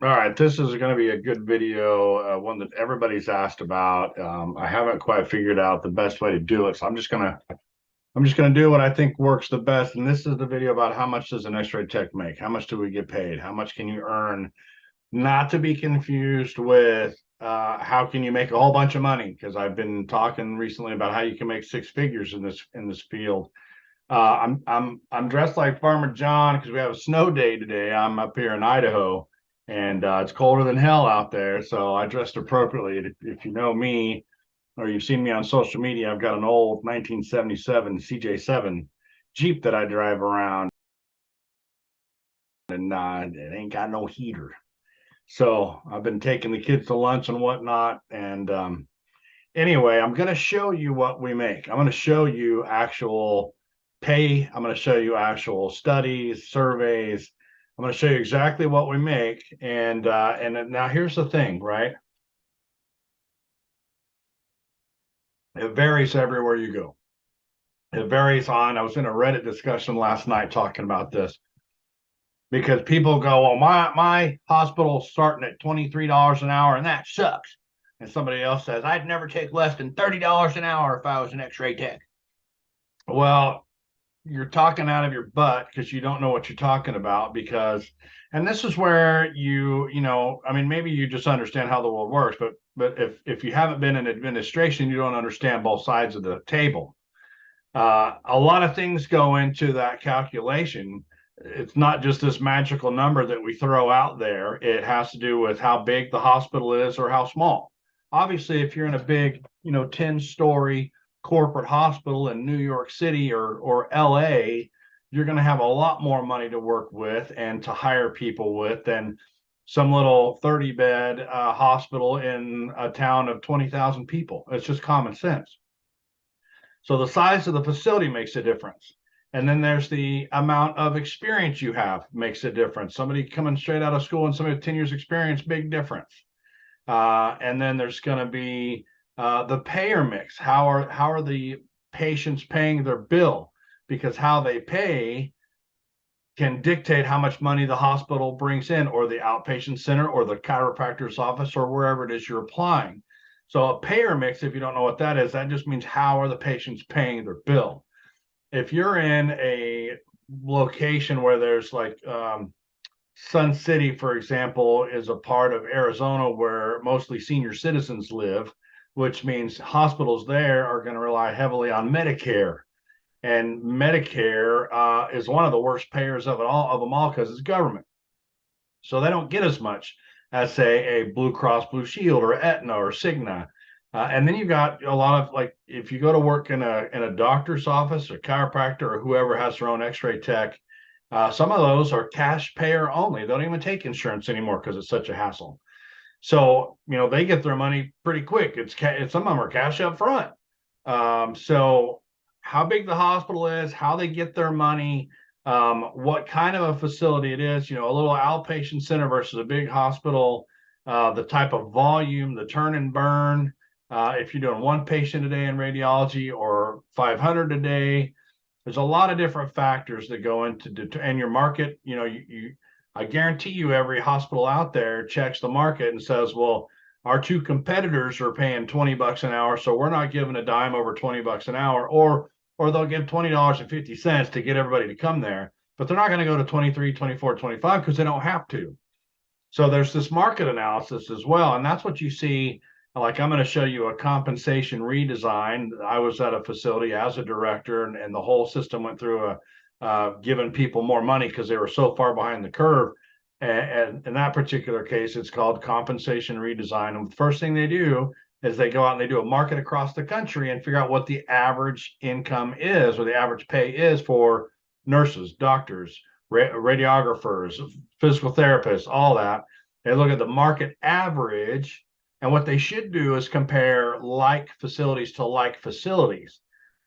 All right, this is going to be a good video, one that everybody's asked about. I haven't quite figured out the best way to do it, so I'm just gonna do what I think works the best. And this is the video about how much does an X-ray tech make? How much do we get paid? How much can you earn? Not to be confused with how can you make a whole bunch of money? Because I've been talking recently about how you can make six figures in this field. I'm dressed like Farmer John because we have a snow day today. I'm up here in Idaho, and it's colder than hell out there. So I dressed appropriately. If you know me or you've seen me on social media, I've got an old 1977 CJ7 Jeep that I drive around, and it ain't got no heater. So I've been taking the kids to lunch and whatnot. And anyway, I'm going to show you what we make. I'm going to show you actual pay. I'm going to show you actual studies, surveys. I'm going to show you exactly what we make. And now here's the thing, right? It varies everywhere you go. It varies on. I was in a Reddit discussion last night talking about this because people go, well, my hospital's starting at $23 an hour, and that sucks. And somebody else says, I'd never take less than $30 an hour if I was an X-ray tech. Well, you're talking out of your butt because you don't know what you're talking about. And this is where I mean, maybe you just understand how the world works, but if you haven't been in administration, you don't understand both sides of the table. A lot of things go into that calculation. It's not just this magical number that we throw out there. It has to do with how big the hospital is or how small. Obviously, if you're in a big, 10-story corporate hospital in New York City or LA, you're going to have a lot more money to work with and to hire people with than some little 30-bed hospital in a town of 20,000 people. It's just common sense. So the size of the facility makes a difference. And then there's the amount of experience you have makes a difference. Somebody coming straight out of school and somebody with 10 years experience, big difference. And then there's going to be the payer mix. How are the patients paying their bill? Because how they pay can dictate how much money the hospital brings in, or the outpatient center, or the chiropractor's office, or wherever it is you're applying. So a payer mix, if you don't know what that is, that just means how are the patients paying their bill. If you're in a location where there's like Sun City, for example, is a part of Arizona where mostly senior citizens live, which means hospitals there are going to rely heavily on Medicare. And Medicare is one of the worst payers of them all because it's government. So they don't get as much as, say, a Blue Cross Blue Shield or Aetna or Cigna. And then you've got a lot of, like, if you go to work in a doctor's office or chiropractor or whoever has their own X-ray tech, some of those are cash payer only. They don't even take insurance anymore because it's such a hassle. So, they get their money pretty quick. Some of them are cash up front. So how big the hospital is, how they get their money, what kind of a facility it is, a little outpatient center versus a big hospital, the type of volume, the turn and burn, if you're doing one patient a day in radiology or 500 a day. There's a lot of different factors that go into and your market. I guarantee you every hospital out there checks the market and says, well, our two competitors are paying $20 an hour, so we're not giving a dime over $20 an hour, or they'll give $20.50 to get everybody to come there, but they're not going to go to 23, 24, 25 because they don't have to. So there's this market analysis as well, and that's what you see. Like, I'm going to show you a compensation redesign. I was at a facility as a director, and the whole system went through giving people more money because they were so far behind the curve. And in that particular case, it's called compensation redesign. And the first thing they do is they go out and they do a market across the country and figure out what the average income is, or the average pay is, for nurses, doctors, radiographers, physical therapists, all that. They look at the market average. And what they should do is compare like facilities to like facilities.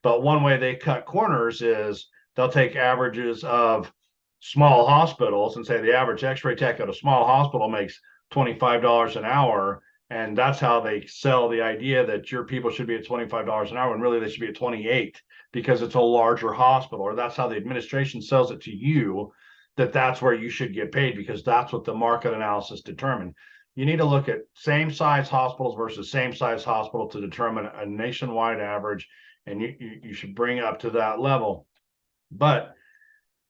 But one way they cut corners is they'll take averages of small hospitals and say the average X-ray tech at a small hospital makes $25 an hour. And that's how they sell the idea that your people should be at $25 an hour, and really they should be at 28 because it's a larger hospital. Or that's how the administration sells it to you, that's where you should get paid, because that's what the market analysis determined. You need to look at same size hospitals versus same size hospital to determine a nationwide average, and you should bring it up to that level. But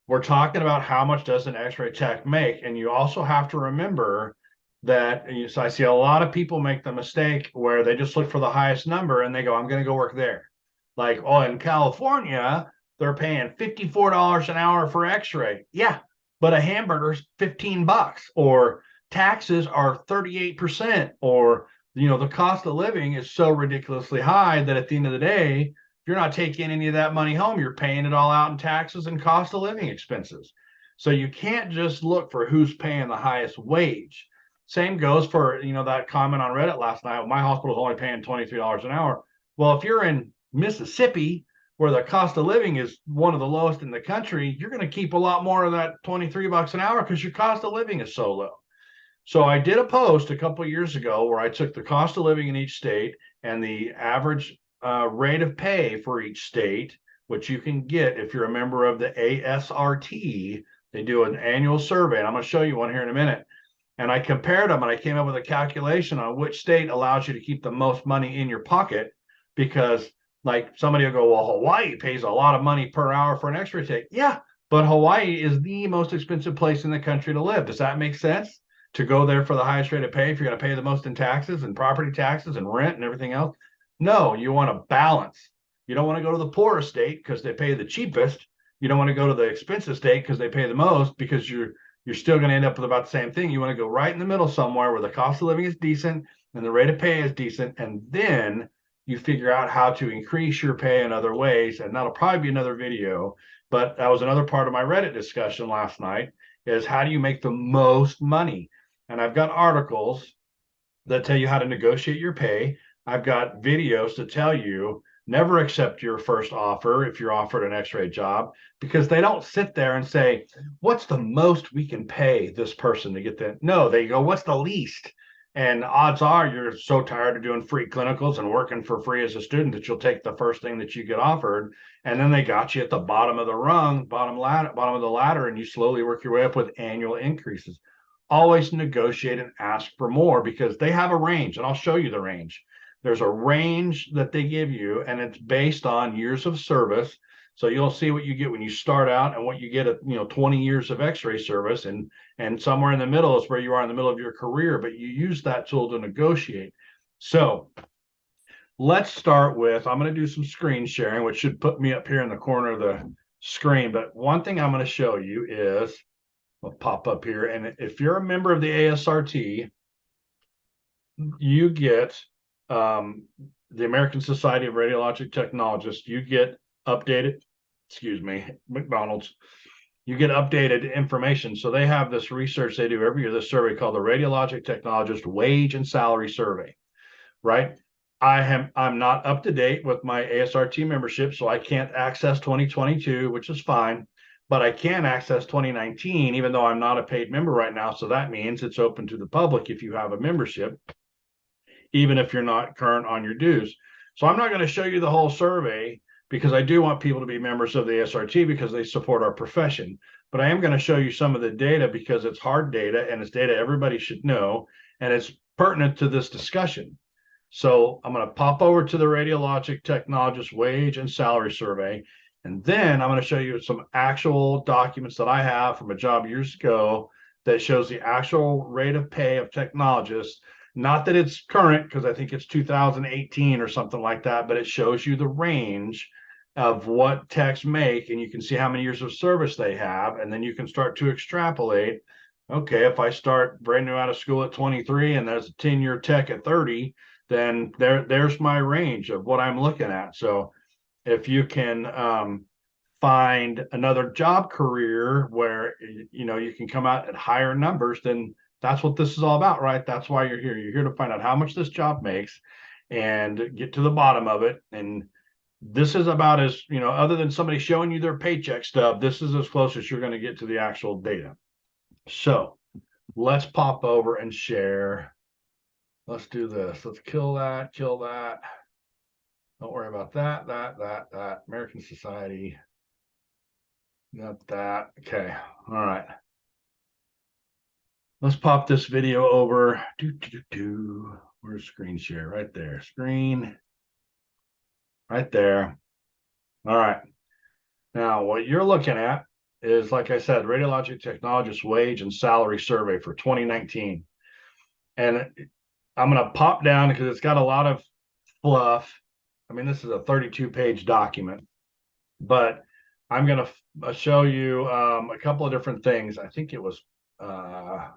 we're talking about how much does an X-ray tech make, and you also have to remember that, so I see a lot of people make the mistake where they just look for the highest number and they go, I'm going to go work there. Like, oh, in California, they're paying $54 an hour for X-ray. Yeah, but a hamburger's $15, or taxes are 38%, or the cost of living is so ridiculously high that at the end of the day, you're not taking any of that money home. You're paying it all out in taxes and cost of living expenses. So you can't just look for who's paying the highest wage. Same goes for, that comment on Reddit last night. My hospital is only paying $23 an hour. Well, if you're in Mississippi, where the cost of living is one of the lowest in the country, you're going to keep a lot more of that $23 an hour because your cost of living is so low. So I did a post a couple of years ago where I took the cost of living in each state and the average rate of pay for each state, which you can get if you're a member of the ASRT. They do an annual survey, and I'm going to show you one here in a minute. And I compared them, and I came up with a calculation on which state allows you to keep the most money in your pocket, because like somebody will go, well, Hawaii pays a lot of money per hour for an X-ray tech. Yeah, but Hawaii is the most expensive place in the country to live. Does that make sense? To go there for the highest rate of pay if you're going to pay the most in taxes and property taxes and rent and everything else? No, you want to balance. You don't want to go to the poorest state because they pay the cheapest. You don't want to go to the expensive state because they pay the most, because you're still going to end up with about the same thing. You want to go right in the middle somewhere where the cost of living is decent and the rate of pay is decent, and then you figure out how to increase your pay in other ways. And that'll probably be another video, but that was another part of my Reddit discussion last night, is how do you make the most money? And I've got articles that tell you how to negotiate your pay. I've got videos to tell you never accept your first offer if you're offered an X-ray job, because they don't sit there and say, what's the most we can pay this person to get that? No, they go, what's the least? And odds are you're so tired of doing free clinicals and working for free as a student that you'll take the first thing that you get offered. And then they got you at the bottom of the rung, bottom of the ladder, and you slowly work your way up with annual increases. Always negotiate and ask for more, because they have a range, and I'll show you the range. There's a range that they give you, and it's based on years of service. So you'll see what you get when you start out and what you get at 20 years of X-ray service, and somewhere in the middle is where you are in the middle of your career, but you use that tool to negotiate. So let's start with, I'm going to do some screen sharing, which should put me up here in the corner of the screen. But one thing I'm going to show you is, I'll pop up here, and if you're a member of the ASRT, you get the American Society of Radiologic Technologists, you get updated, McDonald's, you get updated information. So they have this research they do every year, this survey called the Radiologic Technologist Wage and Salary Survey, right? I'm not up to date with my ASRT membership, so I can't access 2022, which is fine, but I can access 2019, even though I'm not a paid member right now. So that means it's open to the public if you have a membership, even if you're not current on your dues. So I'm not going to show you the whole survey, because I do want people to be members of the ASRT because they support our profession. But I am going to show you some of the data, because it's hard data and it's data everybody should know, and it's pertinent to this discussion. So I'm going to pop over to the Radiologic Technologist Wage and Salary Survey, and then I'm going to show you some actual documents that I have from a job years ago that shows the actual rate of pay of technologists. Not that it's current, because I think it's 2018 or something like that, but it shows you the range of what techs make, and you can see how many years of service they have, and then you can start to extrapolate. Okay, if I start brand new out of school at 23 and there's a 10-year tech at 30, then there's my range of what I'm looking at. So if you can find another job career where you can come out at higher numbers, then that's what this is all about, right? That's why you're here. You're here to find out how much this job makes and get to the bottom of it. And this is about as, other than somebody showing you their paycheck stub, this is as close as you're going to get to the actual data. So let's pop over and share. Let's do this. Let's kill that. Don't worry about that. American Society. Got that. Okay. All right. Let's pop this video over. Where's screen share? Right there. Screen. Right there. All right. Now, what you're looking at is, like I said, Radiologic Technologist Wage and Salary Survey for 2019. And I'm going to pop down because it's got a lot of fluff. I mean, this is a 32-page document, but I'm going to show you a couple of different things. I think it was, yeah,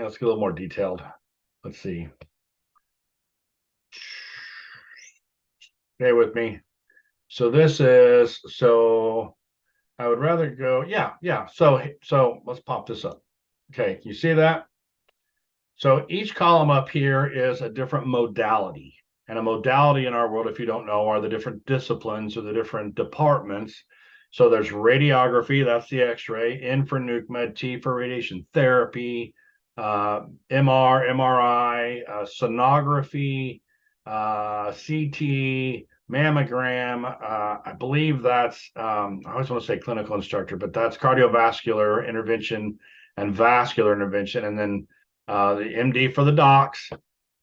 let's get a little more detailed. Let's see. Stay with me. So this is, so I would rather go, yeah. So let's pop this up. Okay, you see that? So each column up here is a different modality. And a modality in our world, if you don't know, are the different disciplines or the different departments. So there's radiography, that's the X-ray, N for nuke med, T for radiation therapy, MRI, sonography, CT, mammogram. I believe that's, I always want to say clinical instructor, but that's cardiovascular intervention and vascular intervention. And then the MD for the docs,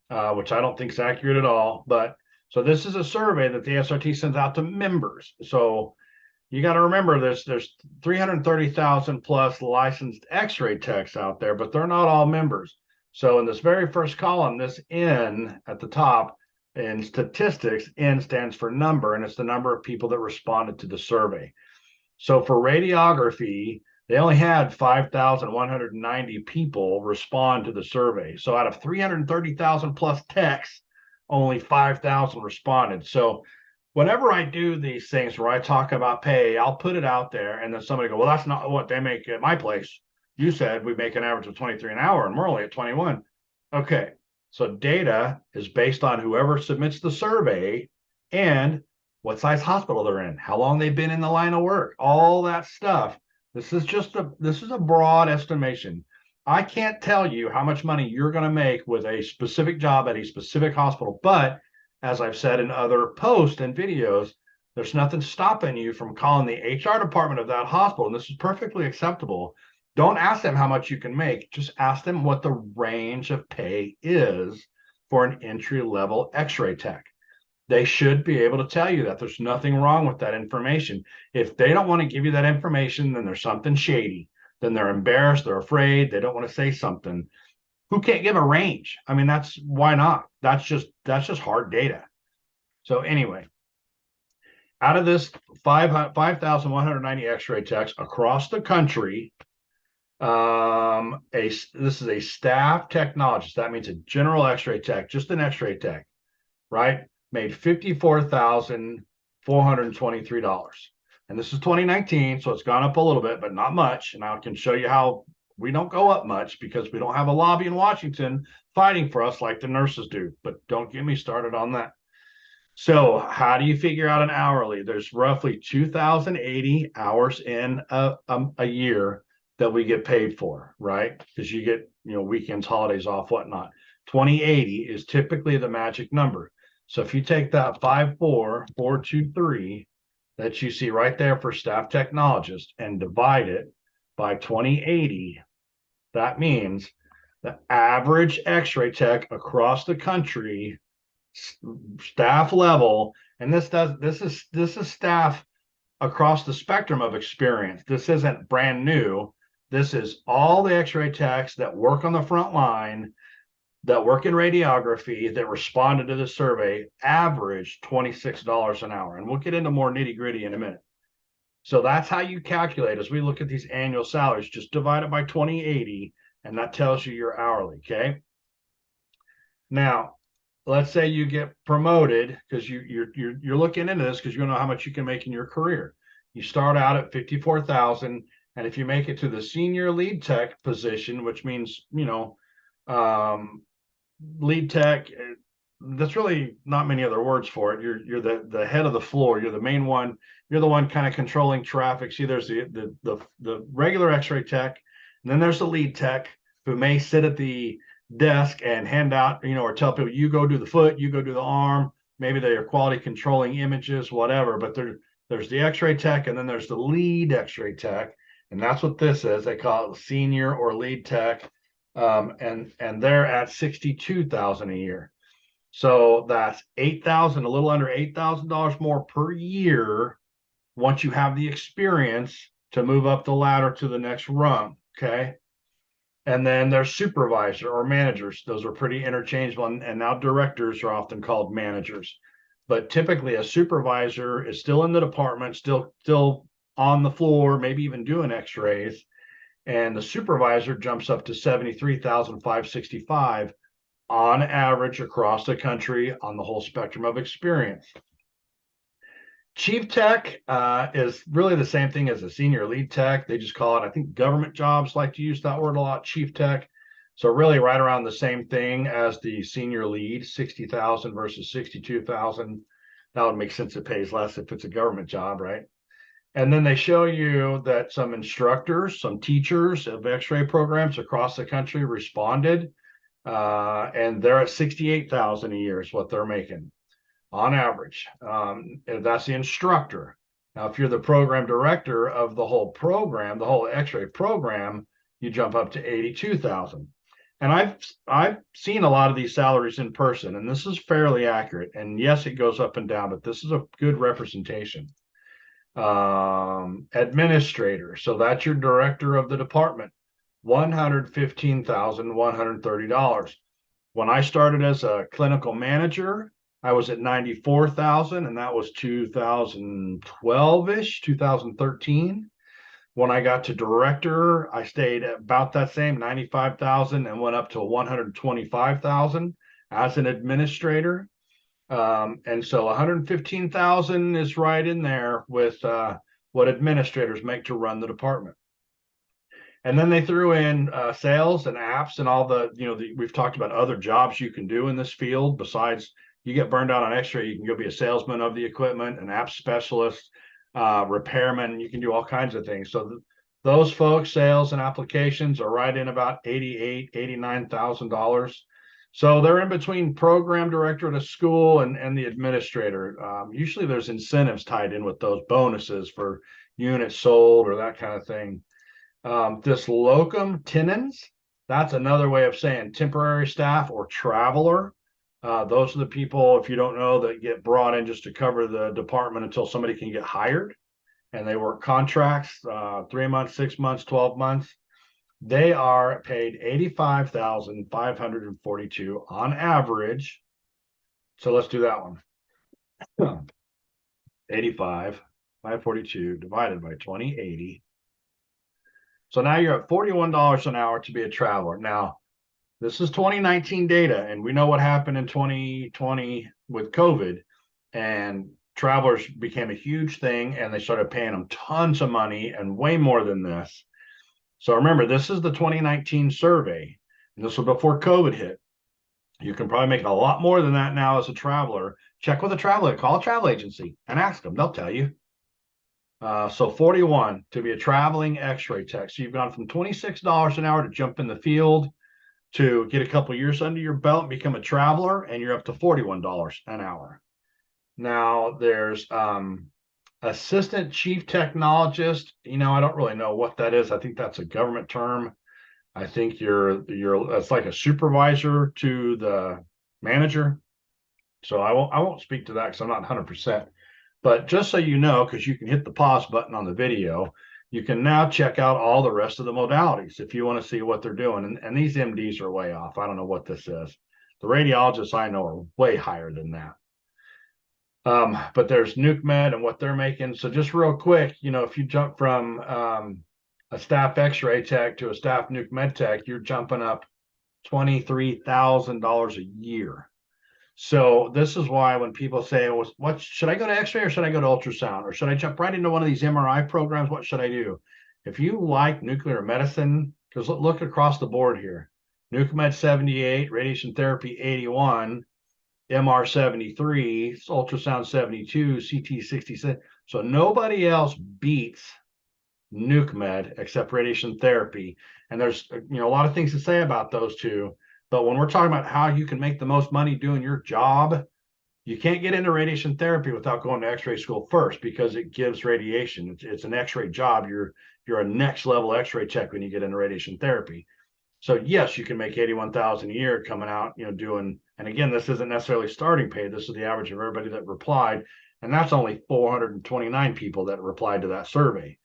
which I don't think is accurate at all. But so this is a survey that the ASRT sends out to members. So you got to remember there's 330,000 plus licensed X-ray techs out there, but they're not all members. So in this very first column, this N at the top in statistics, N stands for number, and it's the number of people that responded to the survey. So for radiography, they only had 5,190 people respond to the survey. So out of 330,000 plus techs, only 5,000 responded. So whenever I do these things where I talk about pay, I'll put it out there and then somebody go, well, that's not what they make at my place. You said we make an average of 23 an hour and we're only at 21. Okay. So data is based on whoever submits the survey and what size hospital they're in, how long they've been in the line of work, all that stuff. This is a broad estimation. I can't tell you how much money you're going to make with a specific job at a specific hospital, but as I've said in other posts and videos, there's nothing stopping you from calling the HR department of that hospital, and this is perfectly acceptable. Don't ask them how much you can make. Just ask them what the range of pay is for an entry-level X-ray tech. They should be able to tell you that. There's nothing wrong with that information. If they don't want to give you that information, then there's something shady. Then they're embarrassed, they're afraid, they don't want to say something. Who can't give a range? I mean, that's why not? That's just hard data. So anyway, out of this 5,190 X-ray techs across the country, this is a staff technologist. That means a general X-ray tech, just an X-ray tech, right? Made $54,423. And this is 2019, so it's gone up a little bit, but not much. And I can show you how we don't go up much because we don't have a lobby in Washington fighting for us like the nurses do. But don't get me started on that. So how do you figure out an hourly? There's roughly 2,080 hours in a year that we get paid for, right? Because you get, weekends, holidays off, whatnot. 2080 is typically the magic number. So if you take that 54423 that you see right there for staff technologist and divide it by 2080, that means the average X-ray tech across the country, staff level, and this is staff across the spectrum of experience. This isn't brand new. This is all the X-ray techs that work on the front line, that work in radiography, that responded to the survey, average $26 an hour. And we'll get into more nitty gritty in a minute. So that's how you calculate as we look at these annual salaries. Just divide it by 2080, and that tells you your hourly, okay? Now, let's say you get promoted because you're looking into this because you know how much you can make in your career. You start out at 54,000, and if you make it to the senior lead tech position, which means lead tech, that's really not many other words for it. You're the head of the floor. You're the main one. You're the one kind of controlling traffic. See, there's the regular X-ray tech, and then there's the lead tech who may sit at the desk and hand out, or tell people, you go do the foot, you go do the arm. Maybe they are quality controlling images, whatever. But there's the X-ray tech, and then there's the lead X-ray tech, And that's what this is. They call it senior or lead tech. And they're at 62,000 a year. So that's 8,000, a little under $8,000 more per year once you have the experience to move up the ladder to the next rung. Okay. And then there's supervisor or managers. Those are pretty interchangeable. And now directors are often called managers. But typically a supervisor is still in the department, still on the floor, maybe even doing x-rays. And the supervisor jumps up to 73,565 on average across the country on the whole spectrum of experience. Chief tech is really the same thing as a senior lead tech. They just call it, I think government jobs like to use that word a lot, chief tech. So really right around the same thing as the senior lead, 60,000 versus 62,000. That would make sense. It pays less if it's a government job, right? And then they show you that some instructors, some teachers of x-ray programs across the country responded, and they're at 68,000 a year is what they're making on average. That's the instructor. Now, if you're the program director of the whole program, the whole x-ray program, you jump up to 82,000. And I've seen a lot of these salaries in person, and this is fairly accurate. And yes, it goes up and down, but this is a good representation. Administrator, so that's your director of the department, $115,130. When I started as a clinical manager, I was at 94,000, and that was 2012-ish, 2013. When I got to director, I stayed at about that same 95,000 and went up to 125,000 as an administrator. And so 115,000 is right in there with what administrators make to run the department. And then they threw in sales and apps and all the, we've talked about other jobs you can do in this field. Besides, you get burned out on x-ray, you can go be a salesman of the equipment, an app specialist, repairman. You can do all kinds of things. So those folks, sales and applications, are right in about $88,000, $89,000. So they're in between program director at a school and the administrator. Usually there's incentives tied in with those bonuses for units sold or that kind of thing. This locum tenens, that's another way of saying temporary staff or traveler. Those are the people, if you don't know, that get brought in just to cover the department until somebody can get hired. And they work contracts, 3 months, 6 months, 12 months. They are paid $85,542 on average. So let's do that one. 85,542 divided by 2080. So now you're at $41 an hour to be a traveler. Now, this is 2019 data, and we know what happened in 2020 with COVID, and travelers became a huge thing, and they started paying them tons of money and way more than this. So remember, this is the 2019 survey, and this was before COVID hit. You can probably make a lot more than that now as a traveler. Check with a traveler, call a travel agency and ask them, they'll tell you. So 41 to be a traveling x-ray tech. So you've gone from $26 an hour to jump in the field to get a couple of years under your belt and become a traveler, and you're up to $41 an hour. Now there's assistant chief technologist. I don't really know what that is. I think that's a government term. I think it's like a supervisor to the manager. So I won't speak to that because I'm not 100%. But just so you know, because you can hit the pause button on the video, you can now check out all the rest of the modalities if you want to see what they're doing. And these MDs are way off. I don't know what this is. The radiologists I know are way higher than that. But there's nuke med and what they're making. So just real quick, if you jump from a staff x-ray tech to a staff nuke med tech, you're jumping up $23,000 a year. So this is why when people say, well, what should I go to x-ray or should I go to ultrasound, or should I jump right into one of these MRI programs? What should I do? If you like nuclear medicine, because look across the board here, nuke med 78, radiation therapy 81, MR 73, ultrasound 72, CT 66. So nobody else beats nuke med except radiation therapy. And there's a lot of things to say about those two. But when we're talking about how you can make the most money doing your job, You can't get into radiation therapy without going to X-ray school first because it gives radiation. It's an X-ray job. You're a next level X-ray tech when you get into radiation therapy. So yes, you can make 81,000 a year coming out, doing. And again, this isn't necessarily starting pay. This is the average of everybody that replied, and that's only 429 people that replied to that survey.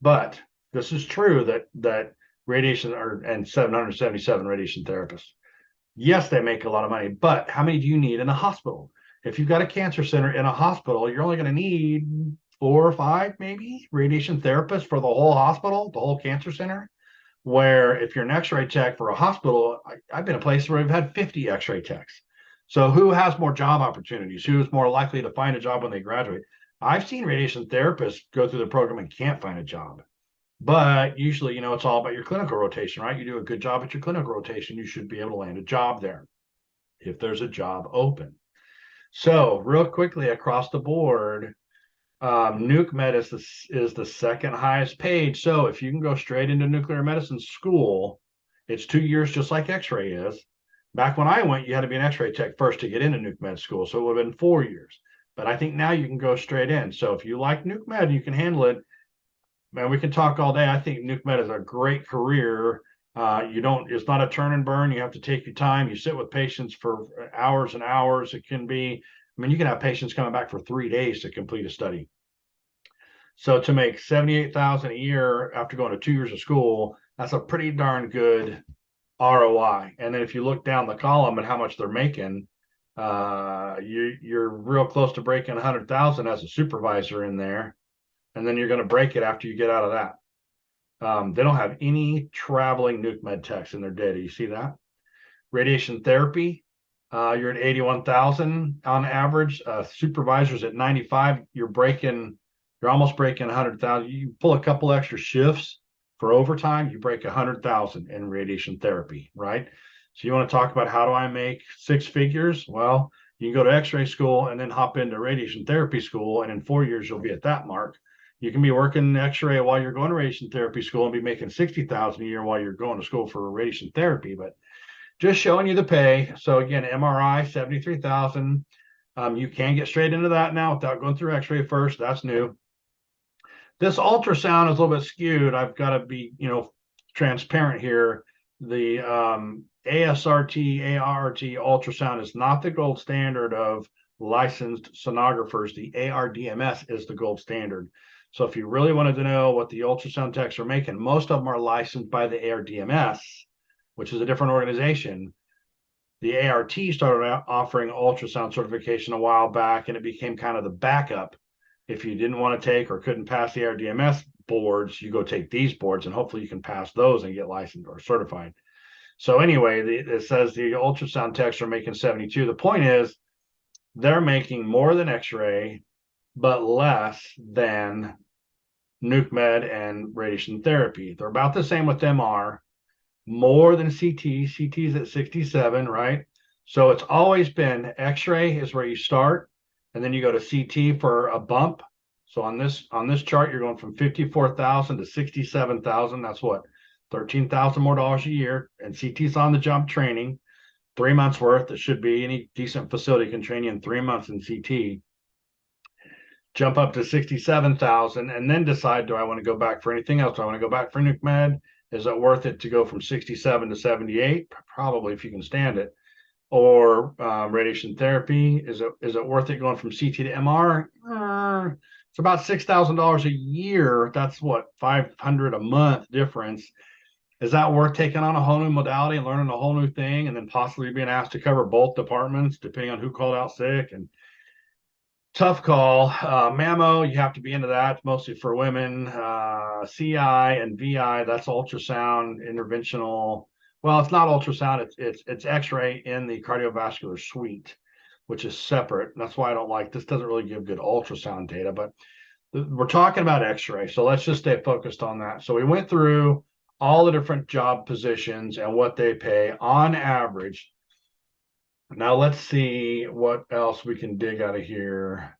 But this is true that radiation and 777 radiation therapists. Yes, they make a lot of money, but how many do you need in a hospital? If you've got a cancer center in a hospital, you're only going to need 4 or 5, maybe, radiation therapists for the whole hospital, the whole cancer center. Where if you're an X-ray tech for a hospital, I've been a place where we've had 50 X-ray techs. So who has more job opportunities? Who's more likely to find a job when they graduate? I've seen radiation therapists go through the program and can't find a job. But usually, it's all about your clinical rotation, right? You do a good job at your clinical rotation, you should be able to land a job there if there's a job open. So real quickly across the board, nuke med is the second highest paid. So if you can go straight into nuclear medicine school, it's 2 years, just like X-ray is. Back when I went, you had to be an X-ray tech first to get into nuke med school, so it would have been 4 years. But I think now you can go straight in. So if you like nuke med, you can handle it. Man, we can talk all day. I think nuke med is a great career. It's not a turn and burn. You have to take your time. You sit with patients for hours and hours. It can be, you can have patients coming back for 3 days to complete a study. So to make 78,000 a year after going to 2 years of school, that's a pretty darn good ROI. And then if you look down the column at how much they're making, you're real close to breaking 100,000 as a supervisor in there. And then you're going to break it after you get out of that. They don't have any traveling nuke med techs in their data. You see that? Radiation therapy, you're at 81,000 on average. Supervisors at 95, you're almost breaking 100,000. You pull a couple extra shifts for overtime, you break 100,000 in radiation therapy, right? So you want to talk about how do I make 6 figures? Well, you can go to X-ray school and then hop into radiation therapy school, and in 4 years you'll be at that mark. You can be working X-ray while you're going to radiation therapy school and be making 60,000 a year while you're going to school for radiation therapy. But just showing you the pay. So again, MRI 73,000. You can get straight into that now without going through X-ray first. That's new. This ultrasound is a little bit skewed. I've got to be, transparent here. The ASRT, ARRT ultrasound is not the gold standard of licensed sonographers. The ARDMS is the gold standard. So if you really wanted to know what the ultrasound techs are making, most of them are licensed by the ARDMS, which is a different organization. The ART started offering ultrasound certification a while back, and it became kind of the backup. If you didn't want to take or couldn't pass the ARDMS boards, you go take these boards, and hopefully you can pass those and get licensed or certified. So anyway, it says the ultrasound techs are making 72. The point is they're making more than X-ray, but less than nuke med and radiation therapy. They're about the same with MR, more than CT. CT's at 67, right? So it's always been X-ray is where you start, and then you go to CT for a bump. So on this chart, you're going from 54,000 to 67,000. That's what, 13,000 more dollars a year. And CT's on the job training, 3 months worth. It should be any decent facility can train you in 3 months in CT. Jump up to 67,000, and then decide, do I want to go back for anything else? Do I want to go back for nuke med? Is it worth it to go from 67 to 78? Probably, if you can stand it. Or radiation therapy, is it worth it going from CT to MR? It's about $6,000 a year. That's what, $500 a month difference. Is that worth taking on a whole new modality and learning a whole new thing, and then possibly being asked to cover both departments depending on who called out sick? And tough call. Mammo, you have to be into that, mostly for women. CI and VI, that's ultrasound interventional. Well, it's not ultrasound, it's X-ray in the cardiovascular suite, which is separate. That's why I don't like this. Doesn't really give good ultrasound data, but we're talking about X-ray, so let's just stay focused on that. So we went through all the different job positions and what they pay on average. Now let's see what else we can dig out of here.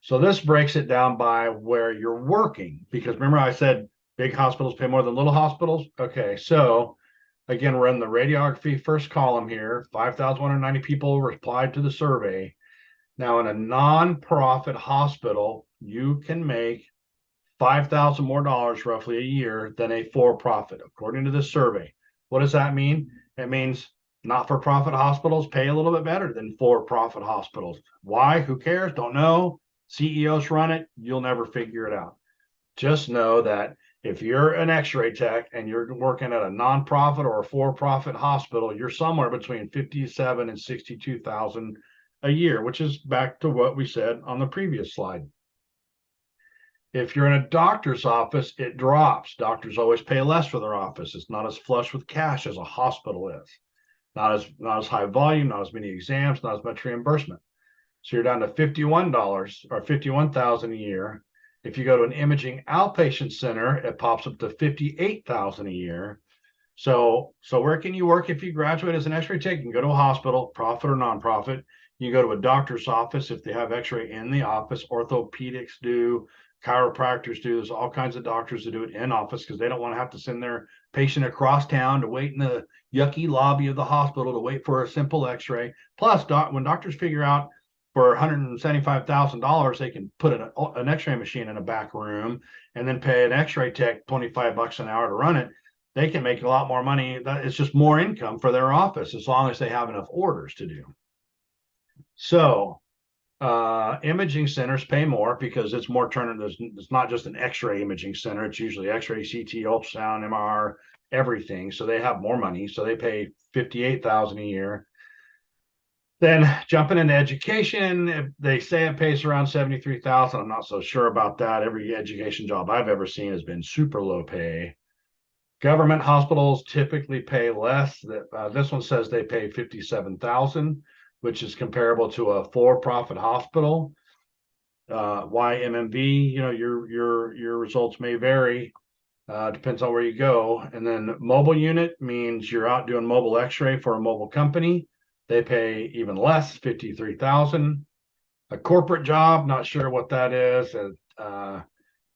So this breaks it down by where you're working, because remember I said big hospitals pay more than little hospitals? Okay, so again, we're in the radiography first column here. 5,190 people replied to the survey. Now, in a non-profit hospital, you can make $5,000 more roughly a year than a for-profit, according to this survey. What does that mean? It means not-for-profit hospitals pay a little bit better than for-profit hospitals. Why? Who cares? Don't know. CEOs run it. You'll never figure it out. Just know that if you're an X-ray tech and you're working at a nonprofit or a for-profit hospital, you're somewhere between 57 and 62,000 a year, which is back to what we said on the previous slide. If you're in a doctor's office, it drops. Doctors always pay less for their office. It's not as flush with cash as a hospital is. Not as high volume, not as many exams, not as much reimbursement. So you're down to $51 or 51,000 a year. If you go to an imaging outpatient center, it pops up to 58,000 a year. So where can you work if you graduate as an X-ray tech? You can go to a hospital, profit or nonprofit. You go to a doctor's office if they have X-ray in the office. Orthopedics do, chiropractors do. There's all kinds of doctors that do it in office because they don't want to have to send their patient across town to wait in the yucky lobby of the hospital to wait for a simple X-ray. Plus, when doctors figure out for $175,000, they can put an X-ray machine in a back room and then pay an X-ray tech $25 an hour to run it. They can make a lot more money. It's just more income for their office as long as they have enough orders to do. So imaging centers pay more because it's more it's not just an X-ray imaging center. It's usually X-ray, CT, ultrasound, MR, everything. So they have more money. So they pay 58,000 a year. Then jumping into education, they say it pays around 73,000. I'm not so sure about that. Every education job I've ever seen has been super low pay. Government hospitals typically pay less. This one says they pay 57,000, which is comparable to a for-profit hospital. YMMV, your results may vary. Depends on where you go. And then mobile unit means you're out doing mobile X-ray for a mobile company. They pay even less, 53,000. A corporate job, not sure what that is.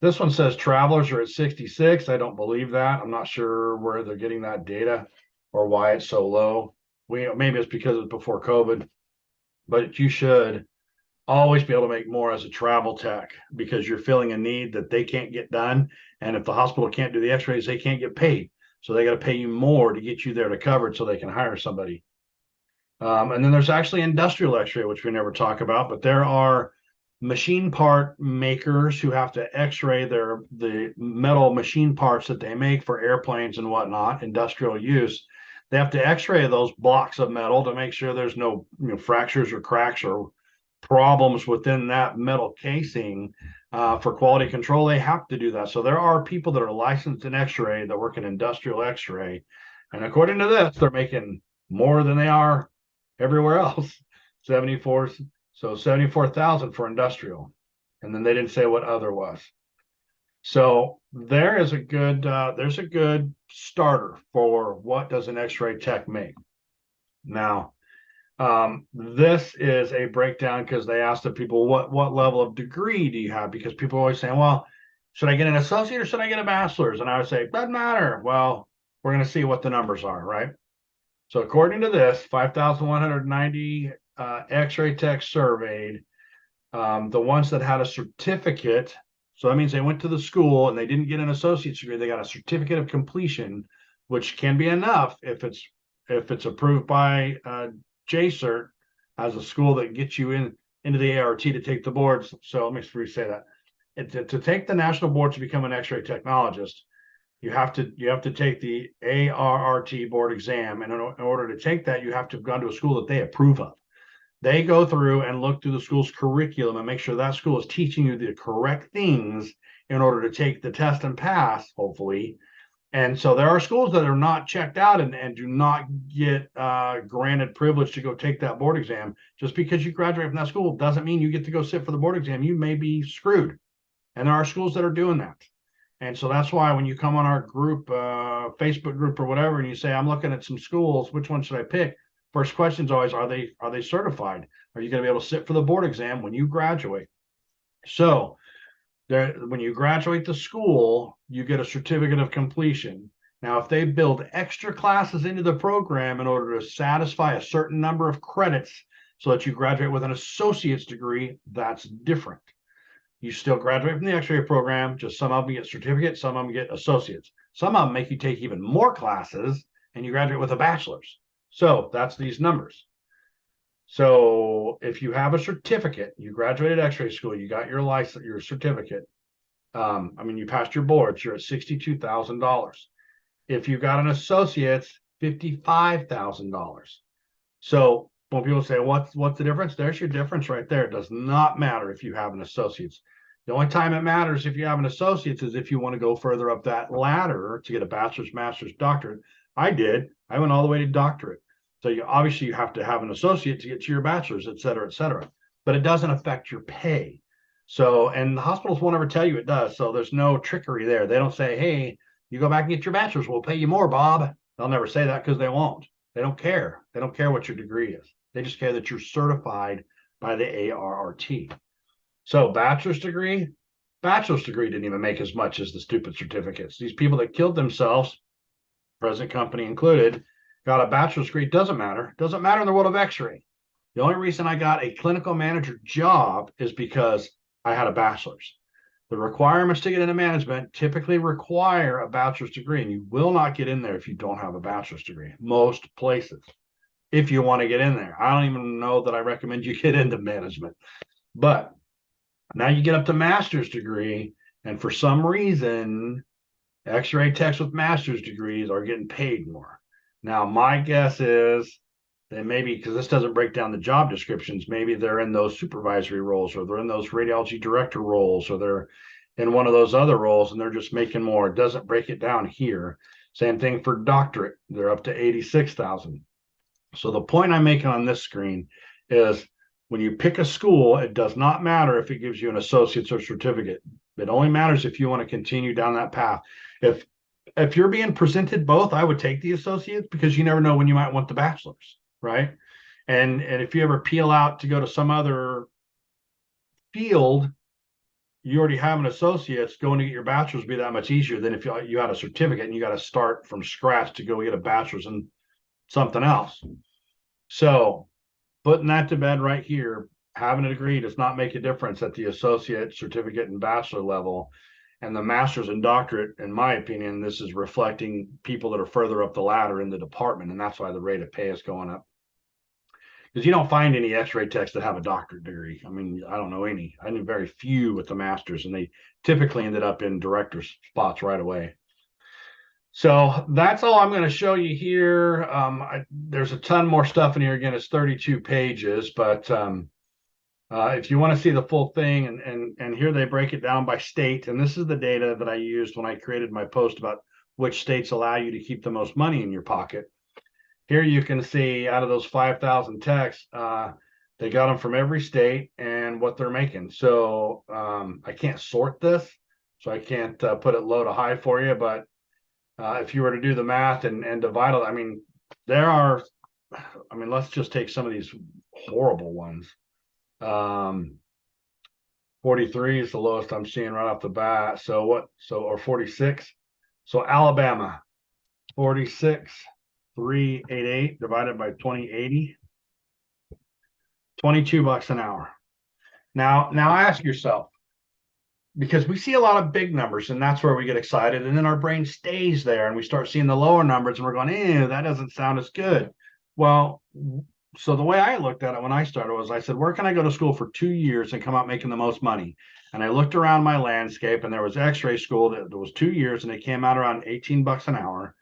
This one says travelers are at 66. I don't believe that. I'm not sure where they're getting that data or why it's so low. Maybe it's because it's before COVID, but you should always be able to make more as a travel tech because you're filling a need that they can't get done. And if the hospital can't do the X-rays, they can't get paid. So they got to pay you more to get you there to cover it so they can hire somebody. And then there's actually industrial X-ray, which we never talk about, but there are machine part makers who have to X-ray the metal machine parts that they make for airplanes and whatnot, industrial use. They have to X-ray those blocks of metal to make sure there's no fractures or cracks or problems within that metal casing. For quality control, they have to do that. So there are people that are licensed in X-ray that work in industrial X-ray, and according to this, they're making more than they are everywhere else. 74,000 for industrial, and then they didn't say what other was. So there's a good starter for what does an X-ray tech make. Now, this is a breakdown because they asked the people what level of degree do you have, because people are always saying, well, should I get an associate or should I get a bachelor's? And I would say, doesn't matter. Well, we're going to see what the numbers are, right? So according to this, 5,190 X-ray techs surveyed, the ones that had a certificate, so that means they went to the school and they didn't get an associate's degree, they got a certificate of completion, which can be enough if it's approved by JCERT as a school that gets you into the ARRT to take the boards. So let me re-say that. To take the national board to become an X-ray technologist, you have to take the ARRT board exam, and in order to take that, you have to have gone to a school that they approve of. They go through and look through the school's curriculum and make sure that school is teaching you the correct things in order to take the test and pass, hopefully. And so there are schools that are not checked out and do not get granted privilege to go take that board exam. Just because you graduate from that school doesn't mean you get to go sit for the board exam. You may be screwed. And there are schools that are doing that. And so that's why when you come on our group, Facebook group or whatever, and you say, I'm looking at some schools, which one should I pick? First question is always, are they certified? Are you going to be able to sit for the board exam when you graduate? So when you graduate the school, you get a certificate of completion. Now, if they build extra classes into the program in order to satisfy a certain number of credits so that you graduate with an associate's degree, that's different. You still graduate from the X-ray program, just some of them get certificates, some of them get associates. Some of them make you take even more classes and you graduate with a bachelor's. So that's these numbers. So if you have a certificate, you graduated X-ray school, you got your license, your certificate. I mean, you passed your boards, you're at $62,000. If you got an associate's, $55,000. So when people say, what's the difference? There's your difference right there. It does not matter if you have an associate's. The only time it matters if you have an associate's is if you want to go further up that ladder to get a bachelor's, master's, doctorate. I did. I went all the way to doctorate. So you obviously you have to have an associate to get to your bachelor's, et cetera, et cetera. But it doesn't affect your pay. So, and the hospitals won't ever tell you it does. So there's no trickery there. They don't say, hey, you go back and get your bachelor's, we'll pay you more, Bob. They'll never say that because they won't. They don't care. They don't care what your degree is. They just care that you're certified by the ARRT. So bachelor's degree didn't even make as much as the stupid certificates. These people that killed themselves, present company included, got a bachelor's degree. Doesn't matter. Doesn't matter in the world of X-ray. The only reason I got a clinical manager job is because I had a bachelor's. The requirements to get into management typically require a bachelor's degree, and you will not get in there if you don't have a bachelor's degree. Most places, if you want to get in there. I don't even know that I recommend you get into management. But now you get up to master's degree, and for some reason, X-ray techs with master's degrees are getting paid more. Now, my guess is that maybe, because this doesn't break down the job descriptions, maybe they're in those supervisory roles, or they're in those radiology director roles, or they're in one of those other roles and they're just making more. It doesn't break it down here. Same thing for doctorate. They're up to 86,000. So the point I'm making on this screen is when you pick a school, it does not matter if it gives you an associate's or certificate. It only matters if you want to continue down that path. If you're being presented both, I would take the associates because you never know when you might want the bachelor's, right? And if you ever peel out to go to some other field, you already have an associate's. Going to get your bachelor's be that much easier than if you had a certificate and you got to start from scratch to go get a bachelor's in something else. So putting that to bed right here, having a degree does not make a difference at the associate, certificate, and bachelor level. And the master's and doctorate, in my opinion, this is reflecting people that are further up the ladder in the department, and that's why the rate of pay is going up. Because you don't find any X-ray techs that have a doctorate degree. I mean, I don't know any. I knew very few with the master's, and they typically ended up in director's spots right away. So that's all I'm going to show you here. There's a ton more stuff in here. Again, it's 32 pages, but if you want to see the full thing, and here they break it down by state, and this is the data that I used when I created my post about which states allow you to keep the most money in your pocket. Here you can see out of those 5,000 techs, they got them from every state and what they're making. So I can't sort this, so I can't put it low to high for you, but if you were to do the math and divide it, I mean, let's just take some of these horrible ones. 43 is the lowest I'm seeing right off the bat. Or 46. So Alabama, 46,388 divided by 2080, $22 an hour. Now ask yourself, because we see a lot of big numbers and that's where we get excited, and then our brain stays there and we start seeing the lower numbers and we're going, that doesn't sound as good. Well, so the way I looked at it when I started was I said, where can I go to school for 2 years and come out making the most money? And I looked around my landscape, and there was X-ray school that was 2 years and it came out around $18 an hour.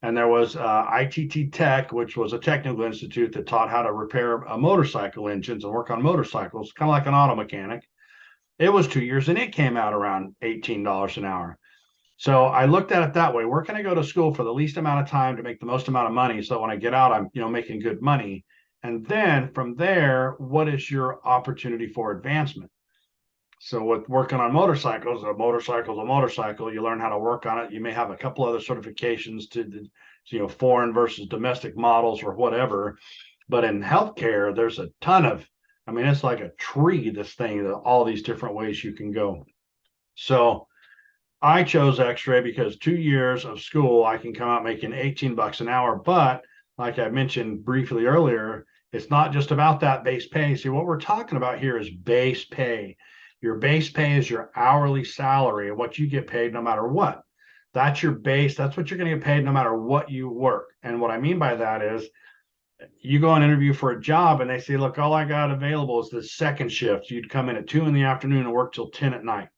And there was ITT Tech, which was a technical institute that taught how to repair motorcycle engines and work on motorcycles, kind of like an auto mechanic. It was 2 years and it came out around $18 an hour. So I looked at it that way. Where can I go to school for the least amount of time to make the most amount of money? So when I get out, I'm making good money. And then from there, what is your opportunity for advancement? So with working on motorcycles, a motorcycle is a motorcycle. You learn how to work on it. You may have a couple other certifications to foreign versus domestic models or whatever. But in healthcare, there's a ton of, it's like a tree, this thing, all these different ways you can go. So I chose X-ray because 2 years of school, I can come out making $18 an hour. But like I mentioned briefly earlier, It's not just about that base pay. See, what we're talking about here is base pay. Your base pay is your hourly salary and what you get paid no matter what. That's your base. That's what you're going to get paid no matter what you work. And what I mean by that is you go and interview for a job and they say, look, all I got available is the second shift. You'd come in at 2 in the afternoon and work till 10 at night.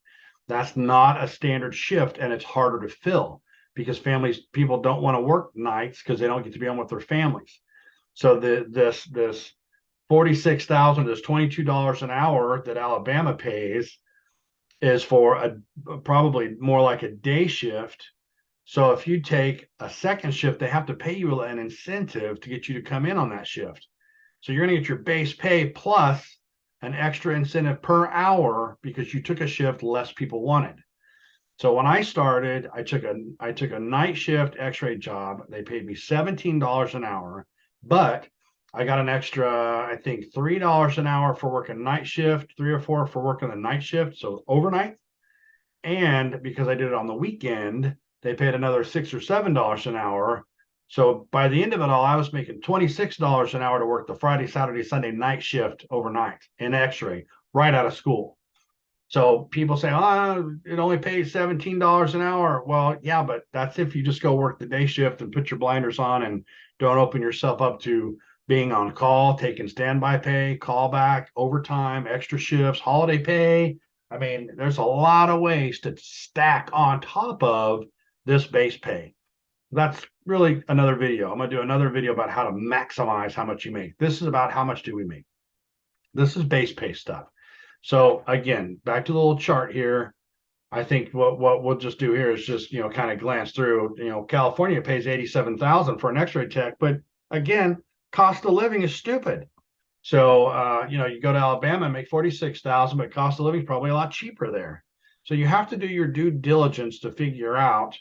That's not a standard shift, and it's harder to fill because people don't want to work nights because they don't get to be home with their families. So this 46,000, this $22 an hour that Alabama pays is for probably more like a day shift. So if you take a second shift, they have to pay you an incentive to get you to come in on that shift. So you're going to get your base pay plus an extra incentive per hour because you took a shift less people wanted. So when I started, I took a night shift Xray job. They paid me $17 an hour, but I got an extra, I think, $3 an hour for working night shift, 3 or 4 for working the night shift, so overnight. And because I did it on the weekend, they paid another $6 or $7 an hour. So by the end of it all, I was making $26 an hour to work the Friday, Saturday, Sunday night shift overnight in Xray right out of school. So people say, oh, it only pays $17 an hour. Well, yeah, but that's if you just go work the day shift and put your blinders on and don't open yourself up to being on call, taking standby pay, callback, overtime, extra shifts, holiday pay. I mean, there's a lot of ways to stack on top of this base pay. That's really another video. I'm going to do another video about how to maximize how much you make. This is about how much do we make. This is base pay stuff. So again, back to the little chart here. I think what we'll just do here is just, kind of glance through, California pays 87,000 for an Xray tech, but again, cost of living is stupid. So, you go to Alabama and make 46,000, but cost of living is probably a lot cheaper there. So you have to do your due diligence to figure out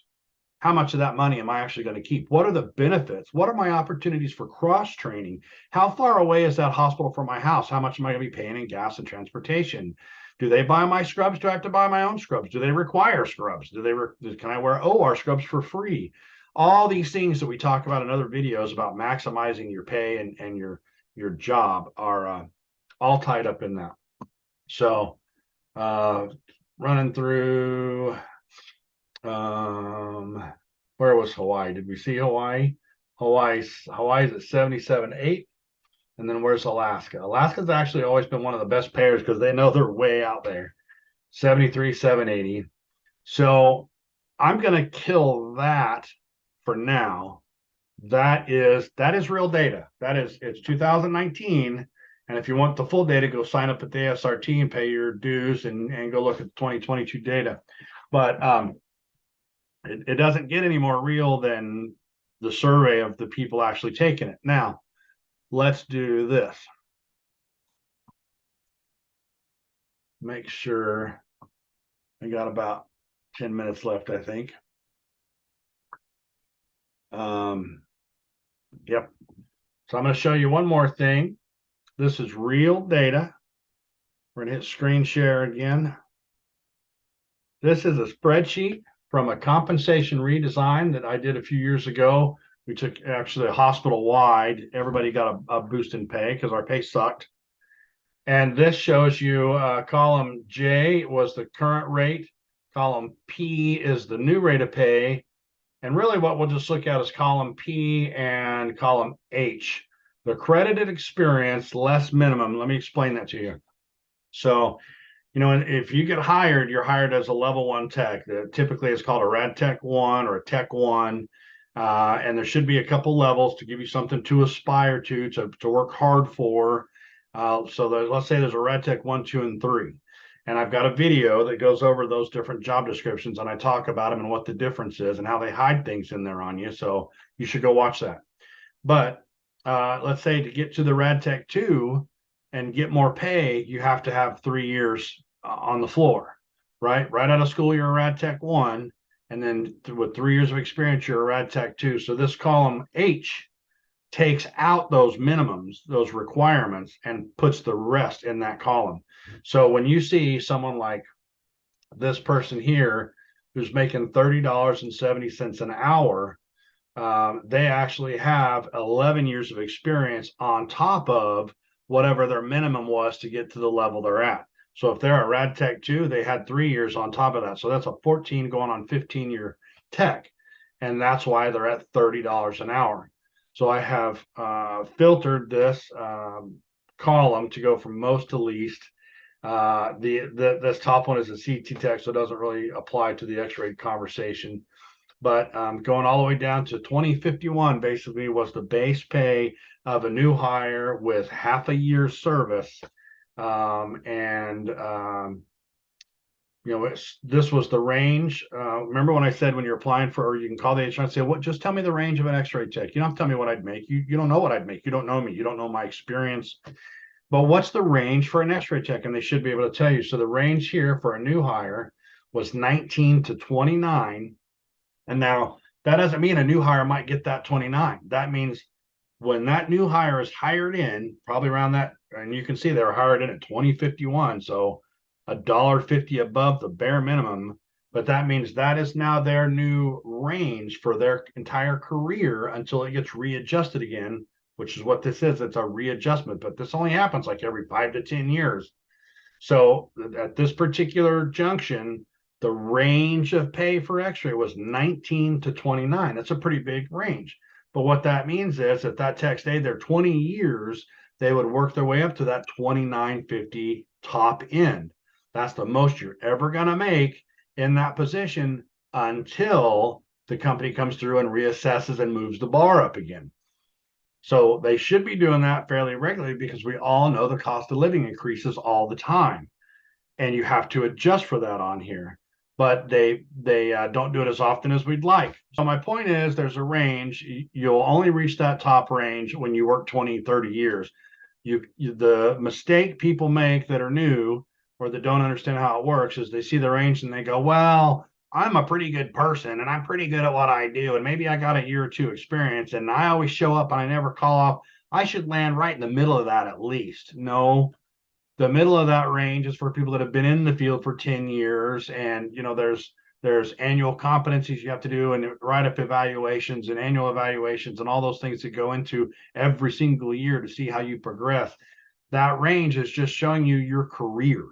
how much of that money am I actually going to keep? What are the benefits? What are my opportunities for cross training? How far away is that hospital from my house? How much am I going to be paying in gas and transportation? Do they buy my scrubs? Do I have to buy my own scrubs? Do they require scrubs? Can I wear OR scrubs for free? All these things that we talk about in other videos about maximizing your pay and your job are all tied up in that. So running through, where was Hawaii? Did we see Hawaii? Hawaii's at 77.8. And then where's Alaska? Alaska's actually always been one of the best payers because they know they're way out there. 73,780. So I'm going to kill that for now. That is real data. It's 2019. And if you want the full data, go sign up at the ASRT and pay your dues and go look at the 2022 data. But it doesn't get any more real than the survey of the people actually taking it. Now, let's do this. Make sure I got about 10 minutes left, I think. Yep. So I'm going to show you one more thing. This is real data. We're going to hit screen share again. This is a spreadsheet from a compensation redesign that I did a few years ago. We took actually a hospital-wide. Everybody got a boost in pay because our pay sucked. And this shows you column J was the current rate. Column P is the new rate of pay. And really what we'll just look at is column P and column H. The credited experience less minimum. Let me explain that to you. So, if you get hired, you're hired as a level 1 tech. Typically, it's called a Rad Tech 1 or a Tech 1. And there should be a couple levels to give you something to aspire to work hard for. So let's say there's a Rad Tech 1, 2, and 3. And I've got a video that goes over those different job descriptions, and I talk about them and what the difference is and how they hide things in there on you. So you should go watch that. But let's say to get to the Rad Tech 2 and get more pay, you have to have 3 years on the floor, right? Right out of school, you're a Rad Tech 1. And then with 3 years of experience, you're a Rad Tech 2. So this column H takes out those minimums, those requirements, and puts the rest in that column. So when you see someone like this person here who's making $30.70 an hour, they actually have 11 years of experience on top of whatever their minimum was to get to the level they're at. So if they're a Rad Tech 2, they had 3 years on top of that. So that's a 14 going on 15-year tech. And that's why they're at $30 an hour. So I have filtered this column to go from most to least. This top one is a CT tech, so it doesn't really apply to the X-ray conversation. But going all the way down to 2051 basically was the base pay of a new hire with half a year's service. This was the range. Remember when I said when you're applying for, or you can call the HR and say, "What? Just tell me the range of an X-ray tech. You don't have to tell me what I'd make. You don't know what I'd make. You don't know me. You don't know my experience. But what's the range for an X-ray tech?" And they should be able to tell you. So the range here for a new hire was 19 to 29. And now that doesn't mean a new hire might get that 29. That means when that new hire is hired in, probably around that, and you can see they were hired in at 2051. So $1.50 above the bare minimum. But that means that is now their new range for their entire career until it gets readjusted again, which is what this is. It's a readjustment, but this only happens like every 5 to 10 years. So at this particular junction, the range of pay for X-ray was 19 to 29. That's a pretty big range. But what that means is if that tech stayed there 20 years, they would work their way up to that 29.50 top end. That's the most you're ever going to make in that position until the company comes through and reassesses and moves the bar up again. So they should be doing that fairly regularly because we all know the cost of living increases all the time. And you have to adjust for that on here. But they don't do it as often as we'd like. So my point is there's a range. You'll only reach that top range when you work 20, 30 years. The mistake people make that are new or that don't understand how it works is they see the range and they go, well, I'm a pretty good person and I'm pretty good at what I do. And maybe I got a year or two experience and I always show up and I never call off. I should land right in the middle of that at least. No, the middle of that range is for people that have been in the field for 10 years. And, there's annual competencies you have to do and write-up evaluations and annual evaluations and all those things that go into every single year to see how you progress. That range is just showing you your career,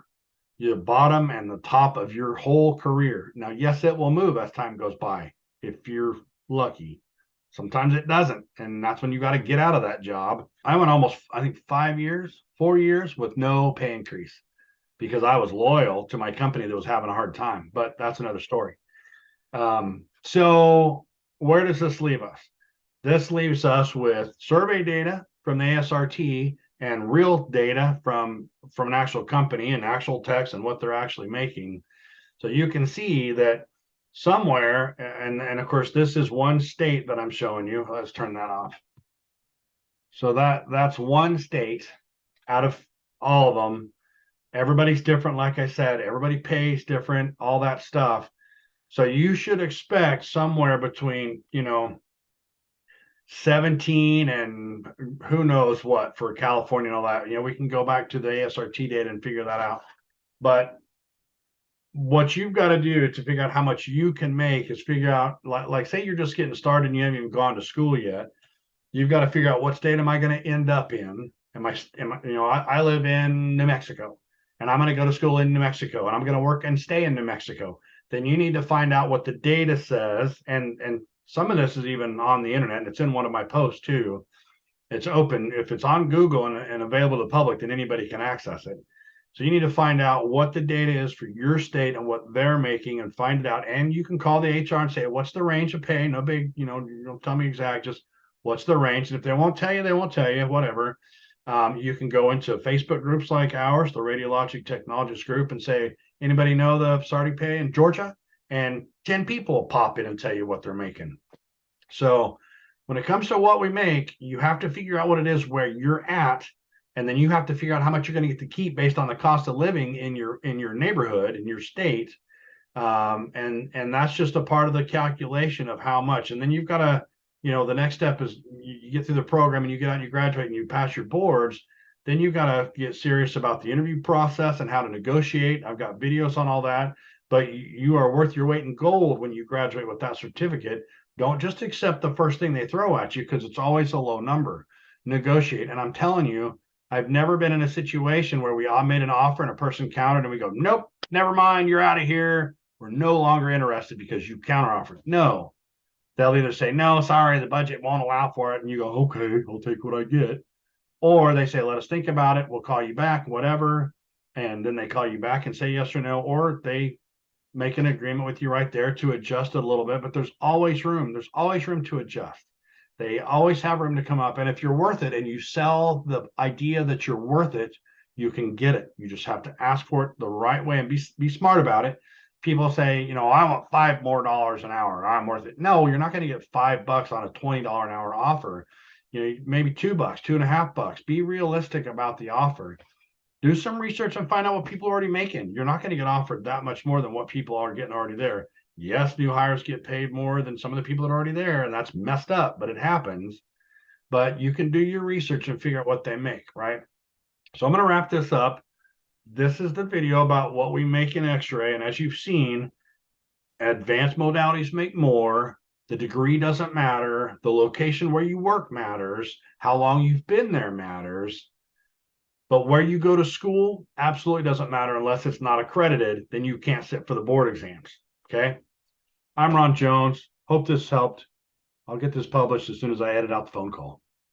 the bottom and the top of your whole career. Now, yes, it will move as time goes by if you're lucky. Sometimes it doesn't. And that's when you got to get out of that job. I went almost, I think, 4 years with no pay increase because I was loyal to my company that was having a hard time. But that's another story. So where does this leave us? This leaves us with survey data from the ASRT and real data from an actual company and actual techs and what they're actually making. So you can see that somewhere, and of course, this is one state that I'm showing you. Let's turn that off. So that's one state out of all of them. Everybody's different. Like I said, everybody pays different, all that stuff. So you should expect somewhere between, 17 and who knows what for California and all that. We can go back to the ASRT data and figure that out. But what you've got to do to figure out how much you can make is figure out, like say you're just getting started and you haven't even gone to school yet. You've got to figure out what state am I going to end up in? I live in New Mexico and I'm going to go to school in New Mexico and I'm going to work and stay in New Mexico. Then you need to find out what the data says. And some of this is even on the internet and it's in one of my posts too. It's open. If it's on Google and available to the public, then anybody can access it. So you need to find out what the data is for your state and what they're making and find it out. And you can call the HR and say, what's the range of pay? No big, you don't tell me exact, just what's the range? And if they won't tell you, they won't tell you, whatever. You can go into Facebook groups like ours, the Radiologic Technologist group, and say, anybody know the starting pay in Georgia? And 10 people will pop in and tell you what they're making. So when it comes to what we make, you have to figure out what it is where you're at. And then you have to figure out how much you're going to get to keep based on the cost of living in your neighborhood, in your state. And that's just a part of the calculation of how much. And then you've got to, the next step is you get through the program and you get out and you graduate and you pass your boards. Then you've got to get serious about the interview process and how to negotiate. I've got videos on all that. But you are worth your weight in gold when you graduate with that certificate. Don't just accept the first thing they throw at you because it's always a low number. Negotiate. And I'm telling you, I've never been in a situation where we all made an offer and a person countered and we go, nope, never mind, you're out of here. We're no longer interested because you counteroffered. No, they'll either say, no, sorry, the budget won't allow for it. And you go, okay, I'll take what I get. Or they say, let us think about it. We'll call you back, whatever. And then they call you back and say yes or no. Or they make an agreement with you right there to adjust it a little bit. But there's always room. There's always room to adjust. They always have room to come up. And if you're worth it and you sell the idea that you're worth it, you can get it. You just have to ask for it the right way and be smart about it. People say, you know, I want $5 more an hour. I'm worth it. No, you're not going to get $5 on a $20 an hour offer. You know, maybe $2, $2.50. Be realistic about the offer. Do some research and find out what people are already making. You're not going to get offered that much more than what people are getting already there. Yes, new hires get paid more than some of the people that are already there, and that's messed up, but it happens. But you can do your research and figure out what they make, right? So I'm going to wrap this up. This is the video about what we make in Xray. And as you've seen, advanced modalities make more. The degree doesn't matter. The location where you work matters. How long you've been there matters. But where you go to school absolutely doesn't matter unless it's not accredited. Then you can't sit for the board exams. Okay. I'm Ron Jones. Hope this helped. I'll get this published as soon as I edit out the phone call.